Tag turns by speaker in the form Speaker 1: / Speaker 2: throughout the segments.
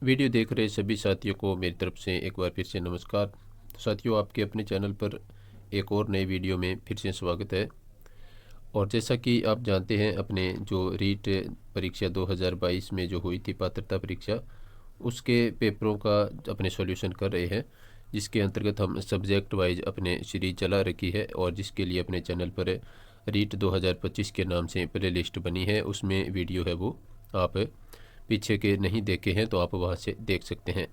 Speaker 1: Video देख रहे सभी साथियों को मेरी तरफ से एक बार फिर से नमस्कार। तो साथियों, आपके अपने चैनल पर एक और नए वीडियो में फिर से स्वागत है। और जैसा कि आप जानते हैं, अपने जो रीट परीक्षा 2022 में जो हुई थी पात्रता परीक्षा, उसके पेपरों का अपने सॉल्यूशन कर रहे हैं, जिसके अंतर्गत हम सब्जेक्ट वाइज अपने सीरीज चला रखी है और जिसके लिए अपने चैनल पर रीट 2025 के नाम से प्ले लिस्ट बनी है। उसमें वीडियो है वो आप पीछे के नहीं देखे हैं तो आप वहाँ से देख सकते हैं।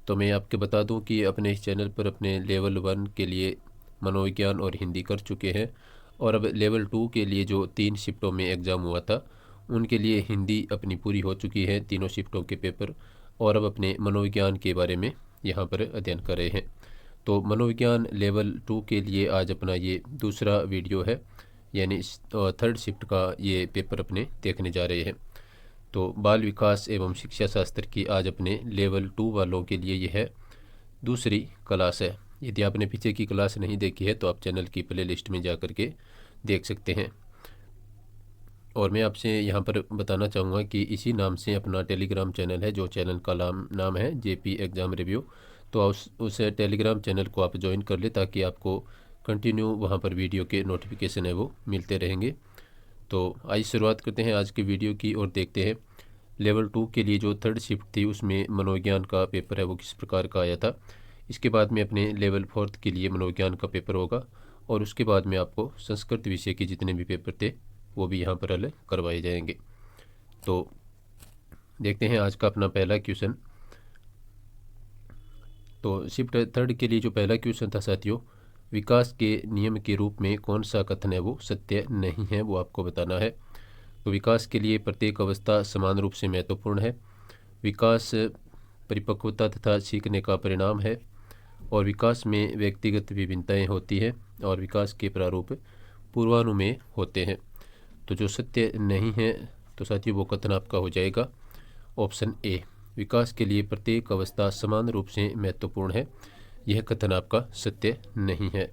Speaker 1: तो मैं आपके बता दूं कि अपने इस चैनल पर अपने लेवल 1 के लिए मनोविज्ञान और हिंदी कर चुके हैं, और अब लेवल 2 के लिए जो 3 शिफ्टों में एग्ज़ाम हुआ था उनके लिए हिंदी अपनी पूरी हो चुकी है, तीनों शिफ्टों के पेपर। और अब अपने मनोविज्ञान के बारे में यहाँ पर अध्ययन कर रहे हैं। तो मनोविज्ञान लेवल 2 के लिए आज अपना ये दूसरा वीडियो है, यानी थर्ड शिफ्ट का ये पेपर अपने देखने जा रहे हैं। तो बाल विकास एवं शिक्षा शास्त्र की आज अपने लेवल 2 वालों के लिए यह दूसरी क्लास है। यदि आपने पीछे की क्लास नहीं देखी है तो आप चैनल की प्ले लिस्ट में जा कर के देख सकते हैं। और मैं आपसे यहाँ पर बताना चाहूँगा कि इसी नाम से अपना टेलीग्राम चैनल है, जो चैनल का नाम है जेपी एग्ज़ाम रिव्यू। तो उस टेलीग्राम चैनल को आप ज्वाइन कर ले, ताकि आपको कंटिन्यू वहाँ पर वीडियो के नोटिफिकेशन है वो मिलते रहेंगे। तो आइए शुरुआत करते हैं आज की वीडियो की और देखते हैं लेवल 2 के लिए जो थर्ड शिफ्ट थी उसमें मनोविज्ञान का पेपर है वो किस प्रकार का आया था। इसके बाद में अपने लेवल 4 के लिए मनोविज्ञान का पेपर होगा, और उसके बाद में आपको संस्कृत विषय के जितने भी पेपर थे वो भी यहाँ पर हल करवाए जाएंगे। तो देखते हैं आज का अपना पहला क्वेश्चन। तो शिफ्ट थर्ड के लिए जो पहला क्वेश्चन था साथियों, विकास के नियम के रूप में कौन सा कथन है वो सत्य नहीं है, वो आपको बताना है। तो विकास के लिए प्रत्येक अवस्था समान रूप से महत्वपूर्ण है। विकास परिपक्वता तथा सीखने का परिणाम है, और विकास में व्यक्तिगत विभिन्नताएं होती हैं, और विकास के प्रारूप पूर्वानुमेय होते हैं। तो जो सत्य नहीं है तो साथियों वो कथन आपका हो जाएगा ऑप्शन ए, विकास के लिए प्रत्येक अवस्था समान रूप से महत्वपूर्ण है। यह कथन आपका सत्य नहीं है।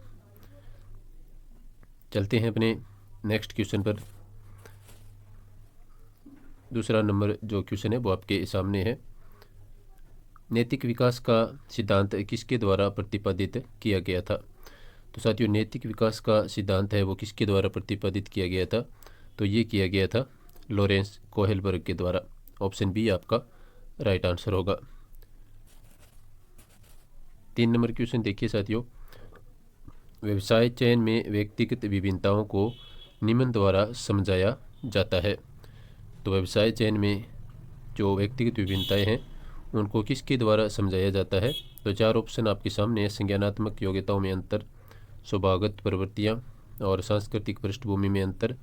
Speaker 1: चलते हैं अपने नेक्स्ट क्वेश्चन पर। दूसरा नंबर जो क्वेश्चन है वो आपके सामने है। नैतिक विकास का सिद्धांत किसके द्वारा प्रतिपादित किया गया था। तो साथियों, नैतिक विकास का सिद्धांत है वो किसके द्वारा प्रतिपादित किया गया था, तो ये किया गया था लॉरेंस कोहेलबर्ग के द्वारा। ऑप्शन बी आपका राइट आंसर होगा। 3 नंबर क्वेश्चन देखिए साथियों, व्यवसाय चयन में व्यक्तिगत विभिन्नताओं को निम्न द्वारा समझाया जाता है। तो व्यवसाय चयन में जो व्यक्तिगत विभिन्नताएं हैं उनको किसके द्वारा समझाया जाता है। तो 4 ऑप्शन आपके सामने है। संज्ञानात्मक योग्यताओं में अंतर, स्वभावगत प्रवृत्तियाँ, और सांस्कृतिक पृष्ठभूमि में अंतर,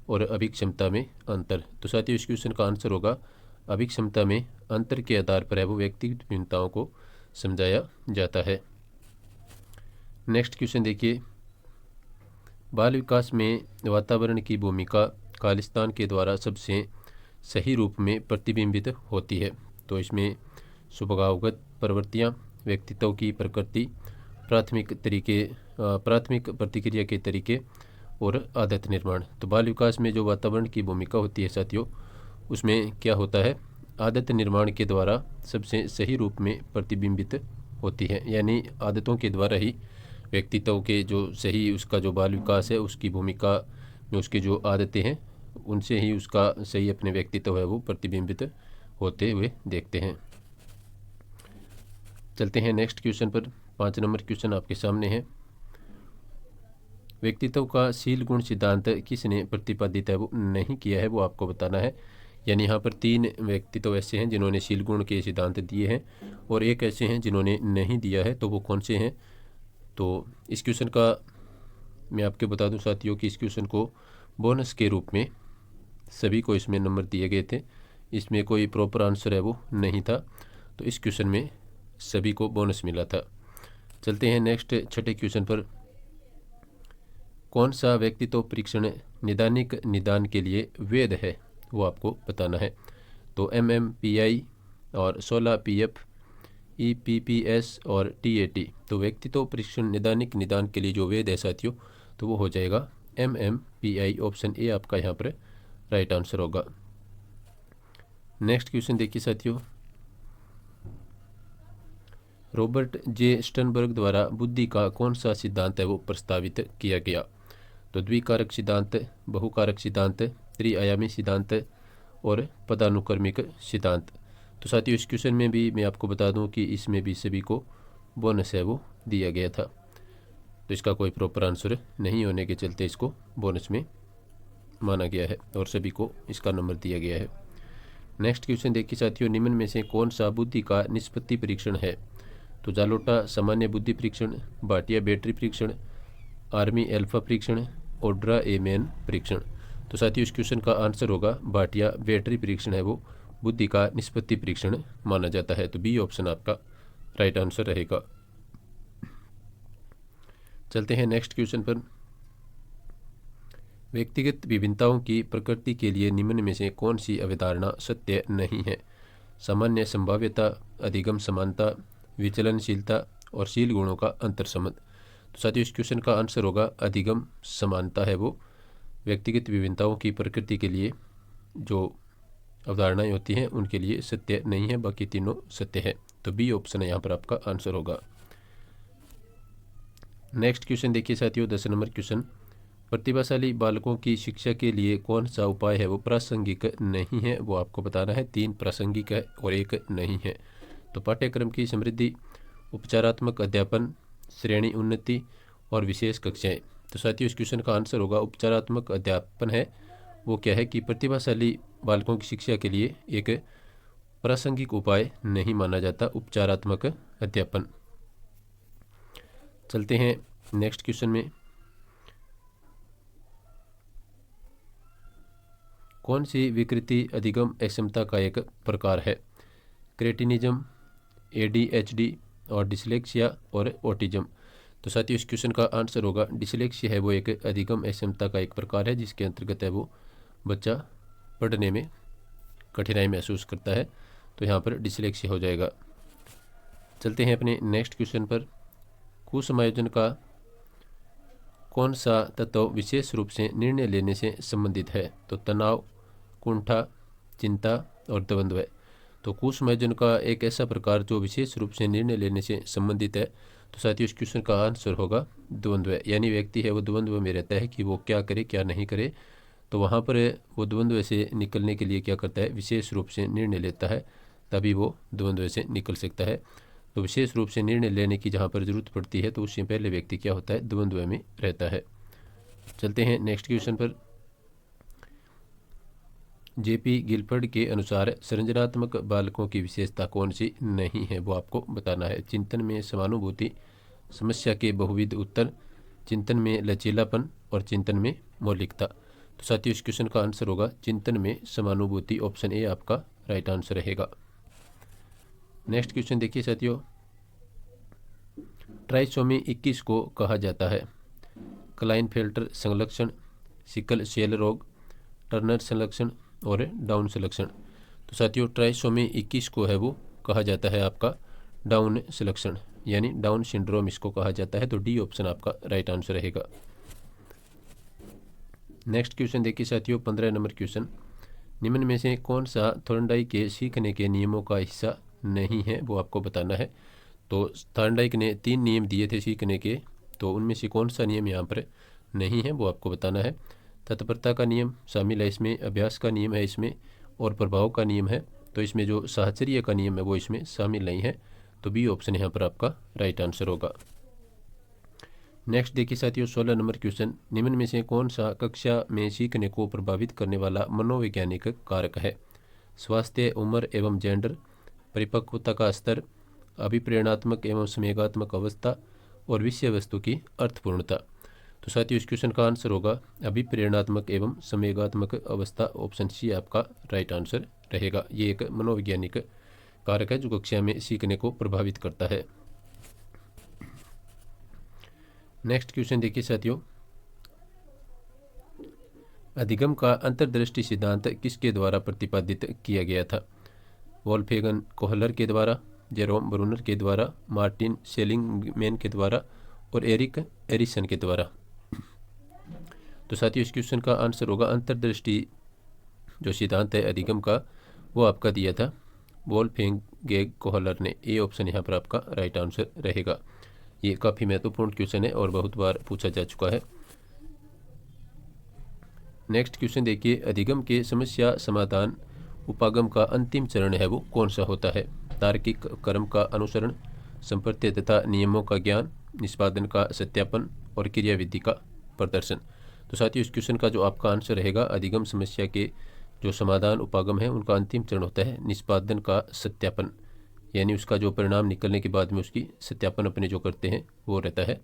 Speaker 1: और अभिक्षमता में अंतर। तो साथियों इस क्वेश्चन का आंसर होगा अभिक्षमता में अंतर के आधार पर है वो व्यक्तिगत भिन्नताओं को समझाया जाता है। नेक्स्ट क्वेश्चन देखिए, बाल विकास में वातावरण की भूमिका खालिस्तान के द्वारा सबसे सही रूप में प्रतिबिंबित होती है। तो इसमें स्वभावगत प्रवृत्तियाँ, व्यक्तित्व की प्रकृति, प्राथमिक प्रतिक्रिया के तरीके, और आदत निर्माण। तो बाल विकास में जो वातावरण की भूमिका होती है साथियों, उसमें क्या होता है, आदत निर्माण के द्वारा सबसे सही रूप में प्रतिबिंबित होती है। यानी आदतों के द्वारा ही व्यक्तित्व के जो सही उसका जो बाल विकास है उसकी भूमिका में उसकी जो आदतें हैं उनसे ही उसका सही अपने व्यक्तित्व है वो प्रतिबिंबित होते हुए देखते हैं। चलते हैं नेक्स्ट क्वेश्चन पर। 5 नंबर क्वेश्चन आपके सामने है। व्यक्तित्व का शील गुण सिद्धांत किसने प्रतिपादित है वो नहीं किया है, वो आपको बताना है। यानी यहाँ पर 3 व्यक्तित्व ऐसे हैं जिन्होंने शील गुण के सिद्धांत दिए हैं, और एक ऐसे हैं जिन्होंने नहीं दिया है। तो वो कौन से हैं। तो इस क्वेश्चन का मैं आपके बता दूं साथियों कि इस क्वेश्चन को बोनस के रूप में सभी को इसमें नंबर दिए गए थे। इसमें कोई प्रॉपर आंसर है वो नहीं था, तो इस क्वेश्चन में सभी को बोनस मिला था। चलते हैं नेक्स्ट छठे क्वेश्चन पर। कौन सा व्यक्तित्व परीक्षण निदानिक निदान के लिए वैध है, वो आपको बताना है। तो MMPI और 16PF, EPPS और TAT। तो व्यक्तित्व परीक्षण निदानिक निदान के लिए जो वैध है साथियों, तो वो हो जाएगा MMPI। ऑप्शन ए आपका यहाँ पर राइट आंसर होगा। नेक्स्ट क्वेश्चन देखिए साथियों, रॉबर्ट जे स्टर्नबर्ग द्वारा बुद्धि का कौन सा सिद्धांत है वो प्रस्तावित किया गया? तो द्विकारक सिद्धांत, बहुकारक सिद्धांत, त्रिआयामी सिद्धांत और पदानुक्रमिक सिद्धांत। तो साथियों इस क्वेश्चन में भी मैं आपको बता दूं कि इसमें भी सभी को बोनस है वो दिया गया था, तो इसका कोई प्रॉपर आंसर नहीं होने के चलते इसको बोनस में माना गया है और सभी को इसका नंबर दिया गया है। नेक्स्ट क्वेश्चन देखिए साथियों, निम्न में से कौन सा बुद्धि का निष्पत्ति परीक्षण है? तो जालोटा सामान्य बुद्धि परीक्षण, भाटिया बैटरी परीक्षण, आर्मी एल्फा परीक्षण, ओड्रा ए मैन परीक्षण। तो साथियों इस क्वेश्चन का आंसर होगा भाटिया बैटरी परीक्षण है वो बुद्धि का निष्पत्ति परीक्षण माना जाता है। तो बी ऑप्शन आपका राइट आंसर रहेगा। चलते हैं नेक्स्ट क्वेश्चन पर। व्यक्तिगत विभिन्नताओं की प्रकृति के लिए निम्न में से कौन सी अवधारणा सत्य नहीं है? सामान्य संभाव्यता, अधिगम समानता, विचलनशीलता और शील गुणों का अंतर संबंध। तो साथियों इस क्वेश्चन का आंसर होगा अधिगम समानता है वो व्यक्तिगत विभिन्नताओं की प्रकृति के लिए जो अवधारणाएं होती हैं उनके लिए सत्य नहीं है, बाकी तीनों सत्य है। तो बी ऑप्शन यहाँ पर आपका आंसर होगा। नेक्स्ट क्वेश्चन देखिए साथियों, 10 नंबर क्वेश्चन। प्रतिभाशाली बालकों की शिक्षा के लिए कौन सा उपाय है वो प्रासंगिक नहीं है? वो आपको बताना है। 3 प्रासंगिक है और 1 नहीं है। तो पाठ्यक्रम की समृद्धि, उपचारात्मक अध्यापन, श्रेणी उन्नति और विशेष कक्षाएं। तो साथियों इस क्वेश्चन का आंसर होगा उपचारात्मक अध्यापन है वो क्या है कि प्रतिभाशाली बालकों की शिक्षा के लिए एक प्रासंगिक उपाय नहीं माना जाता उपचारात्मक अध्यापन। चलते हैं नेक्स्ट क्वेश्चन में। कौन सी विकृति अधिगम अक्षमता का एक प्रकार है? क्रेटिनिज्म, ADHD और डिसलेक्सिया और ऑटिज्म। तो साथियों इस क्वेश्चन का आंसर होगा डिसलेक्सिया है वो एक अधिगम अक्षमता का एक प्रकार है जिसके अंतर्गत है वो बच्चा पढ़ने में कठिनाई महसूस करता है। तो यहाँ पर डिसलेक्सिया हो जाएगा। चलते हैं अपने नेक्स्ट क्वेश्चन पर। कुसमायोजन का कौन सा तत्व विशेष रूप से निर्णय लेने से संबंधित है? तो तनाव, कुंठा, चिंता और द्वंद्व। तो कुसमायोजन का एक ऐसा प्रकार जो विशेष रूप से निर्णय लेने से संबंधित है। तो साथियों इस क्वेश्चन का आंसर होगा द्वंद्व, यानी व्यक्ति है वो द्वंद्व में रहता है कि वो क्या करे क्या नहीं करे। तो वहाँ पर वो द्वंद्व से निकलने के लिए क्या करता है, विशेष रूप से निर्णय लेता है, तभी वो द्वंद्व से निकल सकता है। तो विशेष रूप से निर्णय लेने की जहाँ पर ज़रूरत पड़ती है तो उससे पहले व्यक्ति क्या होता है, द्वंद्व में रहता है। चलते हैं नेक्स्ट क्वेश्चन पर। JP गिलफर्ड के अनुसार सृजनात्मक बालकों की विशेषता कौन सी नहीं है? वो आपको बताना है। चिंतन में समानुभूति, समस्या के बहुविध उत्तर, चिंतन में लचीलापन और चिंतन में मौलिकता। तो साथियों इस क्वेश्चन का आंसर होगा चिंतन में समानुभूति। ऑप्शन ए आपका राइट आंसर रहेगा। नेक्स्ट क्वेश्चन देखिए साथियों, ट्राइसोमी 21 को कहा जाता है? क्लाइनफेल्टर संलक्षण, सिकल सेल रोग, टर्नर संलक्षण और डाउन संलक्षण। तो साथियों ट्राइसोमी 21 को है वो कहा जाता है आपका डाउन संलक्षण, यानी डाउन सिंड्रोम इसको कहा जाता है। तो डी ऑप्शन आपका राइट आंसर रहेगा। नेक्स्ट क्वेश्चन देखिए साथियों, 15 नंबर क्वेश्चन। निम्न में से कौन सा थॉर्नडाइक के सीखने के नियमों का हिस्सा नहीं है? वो आपको बताना है। तो थॉर्नडाइक ने 3 नियम दिए थे सीखने के, तो उनमें से कौन सा नियम यहाँ पर नहीं है वो आपको बताना है। तत्परता का नियम शामिल है इसमें, अभ्यास का नियम है इसमें और प्रभाव का नियम है। तो इसमें जो साहचर्य का नियम है वो इसमें शामिल नहीं है। तो बी ऑप्शन यहाँ पर आपका राइट आंसर होगा। नेक्स्ट देखिए साथियों, 16 नंबर क्वेश्चन। निम्न में से कौन सा कक्षा में सीखने को प्रभावित करने वाला मनोवैज्ञानिक कारक है? स्वास्थ्य, उम्र एवं जेंडर, परिपक्वता का स्तर, अभिप्रेरणात्मक एवं संवेगात्मक अवस्था और विषय वस्तु की अर्थपूर्णता। तो साथियों इस क्वेश्चन का आंसर होगा अभिप्रेरणात्मक एवं संवेगात्मक अवस्था। ऑप्शन सी आपका राइट आंसर रहेगा। ये एक मनोवैज्ञानिक कारक है जो कक्षा में सीखने को प्रभावित करता है। नेक्स्ट क्वेश्चन देखिए साथियों, अधिगम का अंतर्दृष्टि सिद्धांत किसके द्वारा प्रतिपादित किया गया था? वोल्फगैंग कोहलर के द्वारा, जेरोम ब्रूनर के द्वारा, मार्टिन सेलिंगमैन के द्वारा और एरिक एरिसन के द्वारा। तो साथियों इस क्वेश्चन का आंसर होगा अंतर्दृष्टि जो सिद्धांत है अधिगम का वो आपका दिया था वोल्फगैंग गेग कोहलर ने। ए ऑप्शन यहाँ पर आपका राइट आंसर रहेगा। ये काफ़ी महत्वपूर्ण क्वेश्चन है और बहुत बार पूछा जा चुका है। नेक्स्ट क्वेश्चन देखिए, अधिगम के समस्या समाधान उपागम का अंतिम चरण है वो कौन सा होता है? तार्किक क्रम का अनुसरण, संप्रत्य तथा नियमों का ज्ञान, निष्पादन का सत्यापन और क्रियाविधि का प्रदर्शन। तो साथियों, इस क्वेश्चन का जो आपका आंसर रहेगा, अधिगम समस्या के जो समाधान उपागम है उनका अंतिम चरण होता है निष्पादन का सत्यापन, यानी उसका जो परिणाम निकलने के बाद में उसकी सत्यापन अपने जो करते हैं वो रहता है।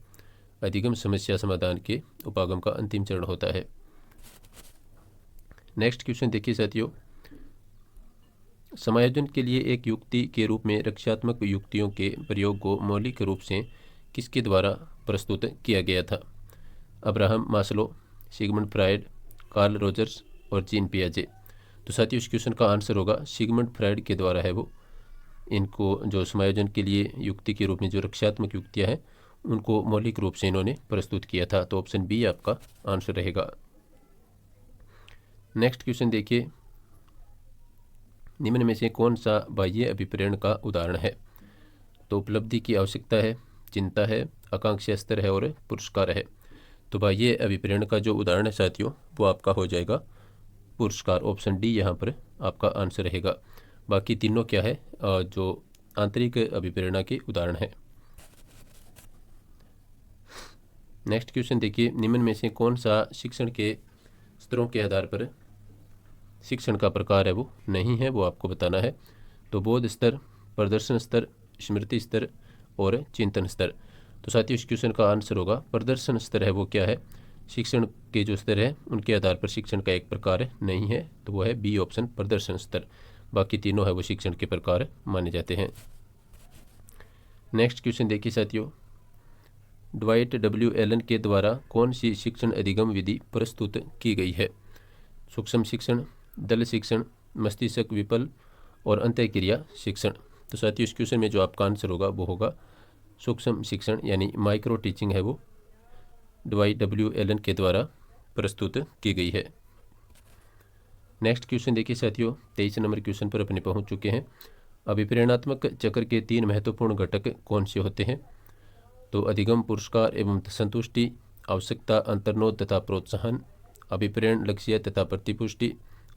Speaker 1: अधिगम समस्या समाधान के उपागम का अंतिम चरण होता है। नेक्स्ट क्वेश्चन देखिए साथियों, समायोजन के लिए एक युक्ति के रूप में रक्षात्मक युक्तियों के प्रयोग को मौलिक रूप से किसके द्वारा प्रस्तुत किया गया था? Abraham Maslow, Sigmund Freud, Carl Rogers और जीन पियाजे। तो साथियों, इस क्वेश्चन का आंसर होगा सिगमंड फ्रायड के द्वारा है वो। इनको जो समायोजन के लिए युक्ति के रूप में जो रक्षात्मक युक्तियाँ हैं उनको मौलिक रूप से इन्होंने प्रस्तुत किया था। तो ऑप्शन बी आपका आंसर रहेगा। नेक्स्ट क्वेश्चन देखिए, निम्न में से कौन सा बाह्य अभिप्रेरण का उदाहरण है? तो उपलब्धि की आवश्यकता है, चिंता है, आकांक्षा स्तर है और पुरस्कार है। तो बाह्य अभिप्रेरण का जो उदाहरण है साथियों वो आपका हो जाएगा पुरस्कार। ऑप्शन डी यहाँ पर आपका आंसर रहेगा। बाकी तीनों क्या है, जो आंतरिक अभिप्रेरणा के उदाहरण है। नेक्स्ट क्वेश्चन देखिए, निम्न में से कौन सा शिक्षण के स्तरों के आधार पर शिक्षण का प्रकार है वो नहीं है, वो आपको बताना है। तो बोध स्तर, प्रदर्शन स्तर, स्मृति स्तर और चिंतन स्तर। तो साथियों, इस क्वेश्चन का आंसर होगा प्रदर्शन स्तर है वो क्या है? शिक्षण के जो स्तर है उनके आधार पर शिक्षण का एक प्रकार नहीं है, तो वो है बी ऑप्शन प्रदर्शन स्तर। बाकी तीनों है वो शिक्षण के प्रकार माने जाते हैं। नेक्स्ट क्वेश्चन देखिए साथियों, ड्वाइट डब्ल्यू एलन के द्वारा कौन सी शिक्षण अधिगम विधि प्रस्तुत की गई है? सूक्ष्म शिक्षण, दल शिक्षण, मस्तिष्क विपल और अंतःक्रिया शिक्षण। तो साथियों, इस क्वेश्चन में जो आपका आंसर होगा वो होगा सूक्ष्म शिक्षण, यानी माइक्रो टीचिंग है वो ड्वाइट डब्ल्यू एलन के द्वारा प्रस्तुत की गई है। नेक्स्ट क्वेश्चन देखिए साथियों, 23 नंबर क्वेश्चन पर अपने पहुंच चुके हैं। अभिप्रेरणात्मक चक्र के 3 महत्वपूर्ण घटक कौन से होते हैं? तो अधिगम, पुरस्कार एवं संतुष्टि, आवश्यकता, अंतर्नोद तथा प्रोत्साहन, अभिप्रेरण, लक्ष्य तथा प्रतिपुष्टि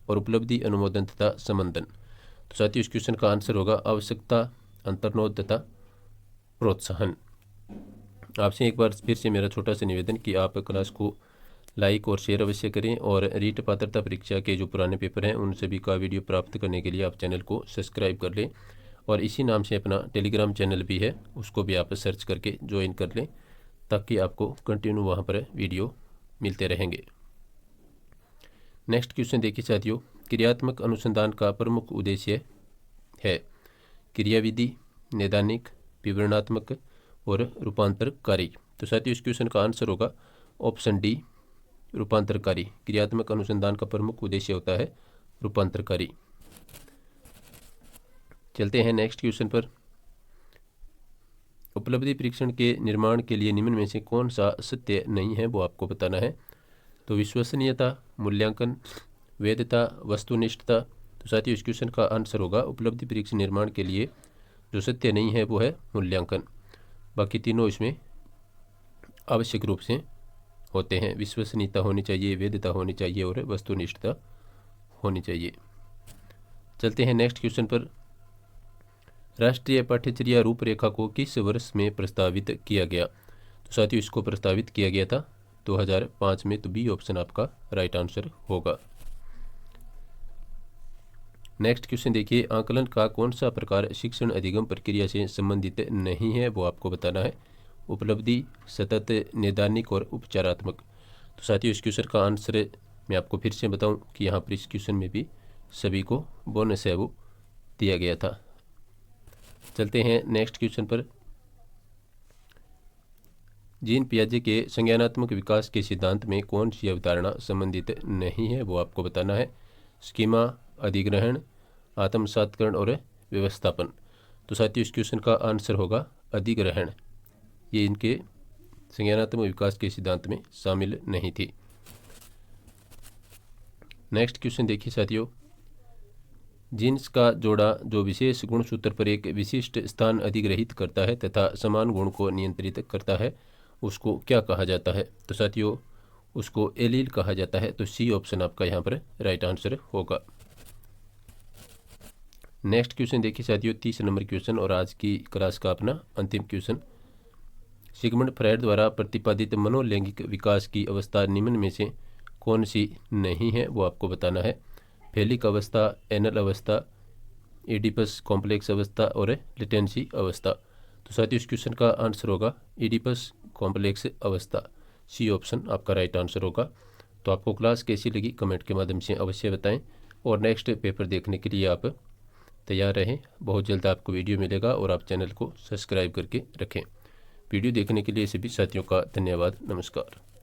Speaker 1: और उपलब्धि, अनुमोदन तथा समंदन। तो साथियों, इस क्वेश्चन का आंसर होगा आवश्यकता, अंतर्नोद तथा प्रोत्साहन। आपसे एक बार फिर से मेरा छोटा सा निवेदन कि आप क्लास को लाइक और शेयर अवश्य करें और रीट पात्रता परीक्षा के जो पुराने पेपर हैं उन सभी का वीडियो प्राप्त करने के लिए आप चैनल को सब्सक्राइब कर लें। और इसी नाम से अपना टेलीग्राम चैनल भी है, उसको भी आप सर्च करके ज्वाइन कर लें ताकि आपको कंटिन्यू वहाँ पर वीडियो मिलते रहेंगे। नेक्स्ट क्वेश्चन देखिए साथियों, क्रियात्मक अनुसंधान का प्रमुख उद्देश्य है क्रियाविधि, नैदानिक, विवरणात्मक और रूपांतरकारी। तो साथियों, इस क्वेश्चन का आंसर होगा ऑप्शन डी रूपांतरकारी। क्रियात्मक अनुसंधान का प्रमुख उद्देश्य होता है रूपांतरकारी। चलते हैं नेक्स्ट क्वेश्चन पर। उपलब्धि परीक्षण के निर्माण के लिए निम्न में से कौन सा सत्य नहीं है वो आपको बताना है? तो विश्वसनीयता, मूल्यांकन, वैधता, वस्तुनिष्ठता। तो साथियों, इस क्वेश्चन का आंसर होगा उपलब्धि परीक्षण निर्माण के लिए जो सत्य नहीं है वो है मूल्यांकन। बाकी तीनों इसमें आवश्यक रूप से होते हैं। विश्वसनीयता होनी चाहिए, वैधता होनी चाहिए और वस्तुनिष्ठता होनी चाहिए। चलते हैं नेक्स्ट क्वेश्चन पर। राष्ट्रीय पाठ्यचर्या रूपरेखा को किस वर्ष में प्रस्तावित किया गया? तो साथियों, इसको प्रस्तावित किया गया था 2005 में, तो बी ऑप्शन आपका राइट आंसर होगा। नेक्स्ट क्वेश्चन देखिए, आकलन का कौन सा प्रकार शिक्षण अधिगम प्रक्रिया से संबंधित नहीं है वो आपको बताना है? उपलब्धि, सतत, नैदानिक और उपचारात्मक। तो साथियों, इस क्वेश्चन का आंसर मैं आपको फिर से बताऊं कि यहाँ पर इस क्वेश्चन में भी सभी को बोनस है वो दिया गया था। चलते हैं नेक्स्ट क्वेश्चन पर। जीन पियाजे के संज्ञानात्मक विकास के सिद्धांत में कौन सी अवधारणा संबंधित नहीं है वो आपको बताना है? स्कीमा, अधिग्रहण, आत्मसात्करण और व्यवस्थापन। तो साथियों, इस क्वेश्चन का आंसर होगा अधिग्रहण। ये इनके संज्ञानात्मक विकास के सिद्धांत में शामिल नहीं थी। नेक्स्ट क्वेश्चन देखिए साथियों, जीन्स का जोड़ा जो विशेष गुणसूत्र पर एक विशिष्ट स्थान अधिग्रहित करता है तथा समान गुण को नियंत्रित करता है उसको क्या कहा जाता है? तो साथियों उसको एलील कहा जाता है। तो सी ऑप्शन आपका यहाँ पर राइट आंसर होगा। नेक्स्ट क्वेश्चन देखिए साथियों, 30 नंबर क्वेश्चन और आज की क्लास का अपना अंतिम क्वेश्चन। सिगमंड फ्रायड द्वारा प्रतिपादित मनोलैंगिक विकास की अवस्था निम्न में से कौन सी नहीं है, वो आपको बताना है। फेलिक अवस्था, एनल अवस्था, एडिपस कॉम्प्लेक्स अवस्था और लेटेंसी अवस्था। तो साथियों इस क्वेश्चन का आंसर होगा एडिपस कॉम्प्लेक्स अवस्था। सी ऑप्शन आपका राइट आंसर होगा। तो आपको क्लास कैसी लगी कमेंट के माध्यम से अवश्य बताएं और नेक्स्ट पेपर देखने के लिए आप तैयार रहें। बहुत जल्द आपको वीडियो मिलेगा और आप चैनल को सब्सक्राइब करके रखें। वीडियो देखने के लिए सभी साथियों का धन्यवाद। नमस्कार।